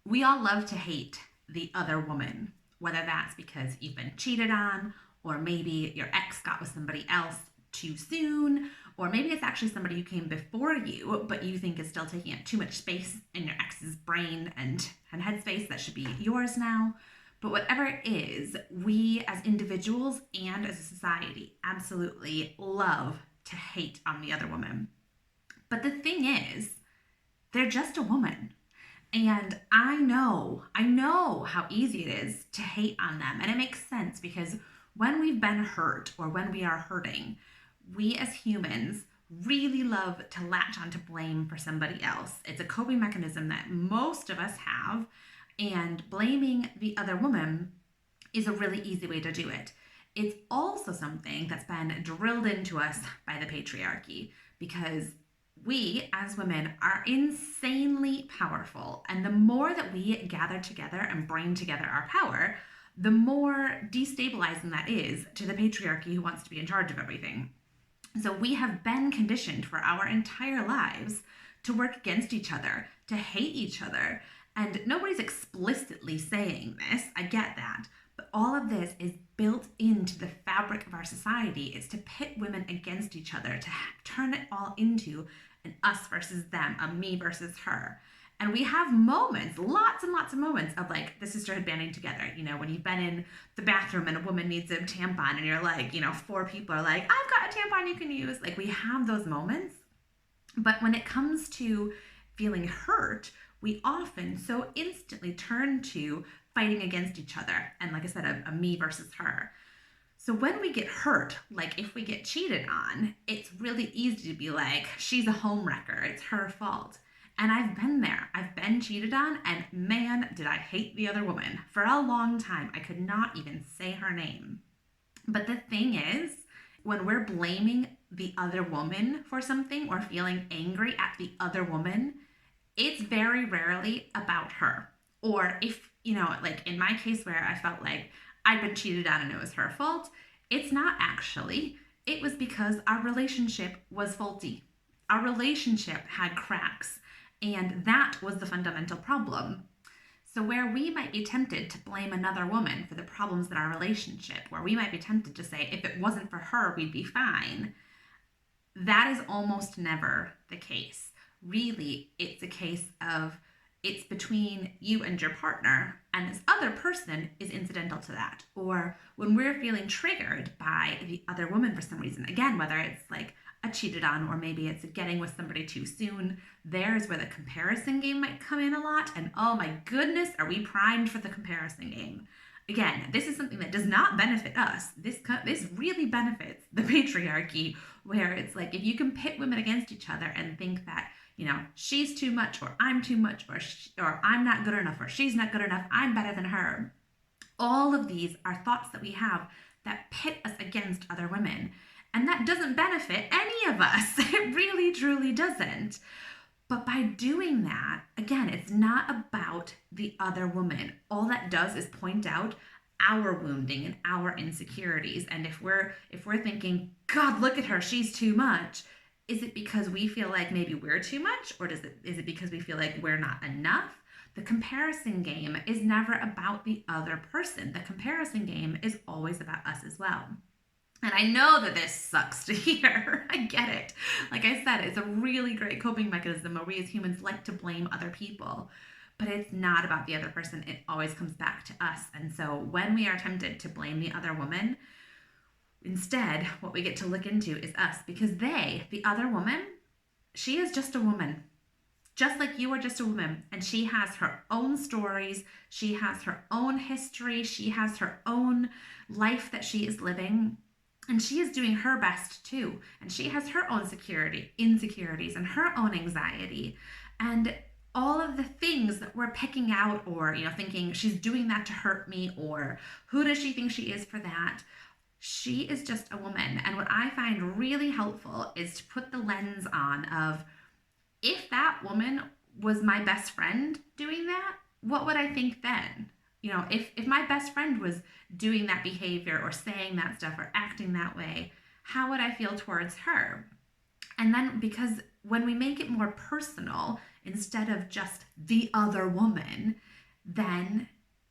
We all love to hate the other woman, whether that's because you've been cheated on, or maybe your ex got with somebody else too soon, or maybe it's actually somebody who came before you, but you think is still taking up too much space in your ex's brain and headspace that should be yours now. But whatever it is, we as individuals and as a society absolutely love to hate on the other woman. But the thing is, they're just a woman. And I know how easy it is to hate on them. And it makes sense because when we've been hurt or when we are hurting, we as humans really love to latch on to blame for somebody else. It's a coping mechanism that most of us have. And blaming the other woman is a really easy way to do it. It's also something that's been drilled into us by the patriarchy because we as women are insanely powerful. And the more that we gather together and bring together our power, the more destabilizing that is to the patriarchy who wants to be in charge of everything. So we have been conditioned for our entire lives to work against each other, to hate each other. And nobody's explicitly saying this, I get that. But all of this is built into the fabric of our society. It's to pit women against each other, to turn it all into an us versus them, a me versus her. And we have moments, lots and lots of moments of like the sisterhood banding together. You know, when you've been in the bathroom and a woman needs a tampon and you're like, four people are like, I've got a tampon you can use. Like we have those moments. But when it comes to feeling hurt, we often so instantly turn to fighting against each other. And like I said, a me versus her. So when we get hurt, like if we get cheated on, it's really easy to be like, she's a homewrecker, it's her fault. And I've been there. I've been cheated on, and man, did I hate the other woman. For a long time, I could not even say her name. But the thing is, when we're blaming the other woman for something or feeling angry at the other woman, it's very rarely about her. Or if, like in my case where I felt like I'd been cheated on and it was her fault, it's not actually. It was because our relationship was faulty. Our relationship had cracks, and that was the fundamental problem. So, where we might be tempted to blame another woman for the problems in our relationship, where we might be tempted to say, if it wasn't for her, we'd be fine, that is almost never the case. Really, it's a case of it's between you and your partner, and this other person is incidental to that. Or when we're feeling triggered by the other woman for some reason, again, whether it's like a cheated on or maybe it's getting with somebody too soon, there's where the comparison game might come in a lot. And oh my goodness, are we primed for the comparison game? Again, this is something that does not benefit us. This really benefits the patriarchy, where it's like if you can pit women against each other and think that she's too much or I'm too much or I'm not good enough or she's not good enough, I'm better than her. All of these are thoughts that we have that pit us against other women. And that doesn't benefit any of us. It really, truly doesn't. But by doing that, again, it's not about the other woman. All that does is point out our wounding and our insecurities. And if we're thinking, God, look at her, she's too much, is it because we feel like maybe we're too much, or is it because we feel like we're not enough? The comparison game is never about the other person. The comparison game is always about us as well. And I know that this sucks to hear. I get it. Like I said, it's a really great coping mechanism where we as humans like to blame other people. But it's not about the other person. It always comes back to us. And so when we are tempted to blame the other woman, instead, what we get to look into is us, because the other woman, she is just a woman. Just like you are just a woman, and she has her own stories, she has her own history, she has her own life that she is living, and she is doing her best too. And she has her own insecurities, and her own anxiety. And all of the things that we're picking out or, thinking she's doing that to hurt me, or who does she think she is for that? She is just a woman. And what I find really helpful is to put the lens on of, if that woman was my best friend doing that, what would I think then? If my best friend was doing that behavior or saying that stuff or acting that way, how would I feel towards her? And then, because when we make it more personal instead of just the other woman, then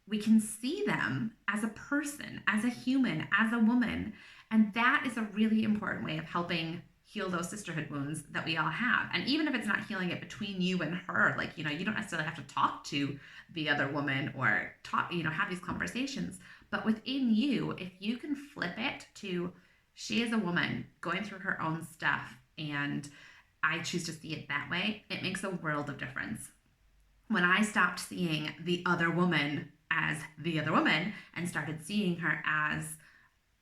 we can see them as a person, as a human, as a woman. And that is a really important way of helping heal those sisterhood wounds that we all have. And even if it's not healing it between you and her, like, you know, you don't necessarily have to talk to the other woman or talk, you know, have these conversations. But within you, if you can flip it to she is a woman going through her own stuff and I choose to see it that way, it makes a world of difference. When I stopped seeing the other woman as the other woman and started seeing her as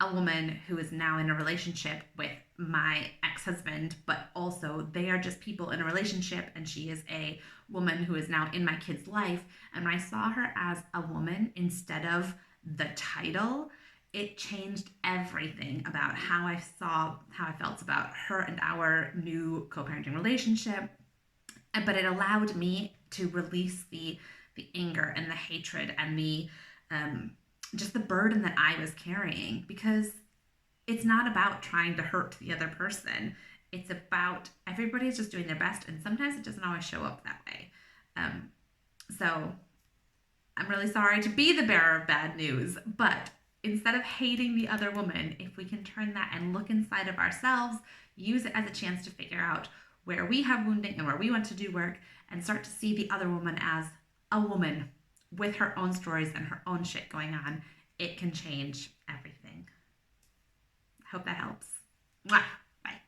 a woman who is now in a relationship with my ex-husband, but also they are just people in a relationship and she is a woman who is now in my kid's life. And when I saw her as a woman instead of the title, it changed everything about how I felt about her and our new co-parenting relationship. But it allowed me to release the anger and the hatred and the just the burden that I was carrying, because it's not about trying to hurt the other person. It's about everybody's just doing their best, and sometimes it doesn't always show up that way. So I'm really sorry to be the bearer of bad news, but instead of hating the other woman, if we can turn that and look inside of ourselves, use it as a chance to figure out where we have wounding and where we want to do work, and start to see the other woman as a woman with her own stories and her own shit going on, it can change everything. Hope that helps. Mwah.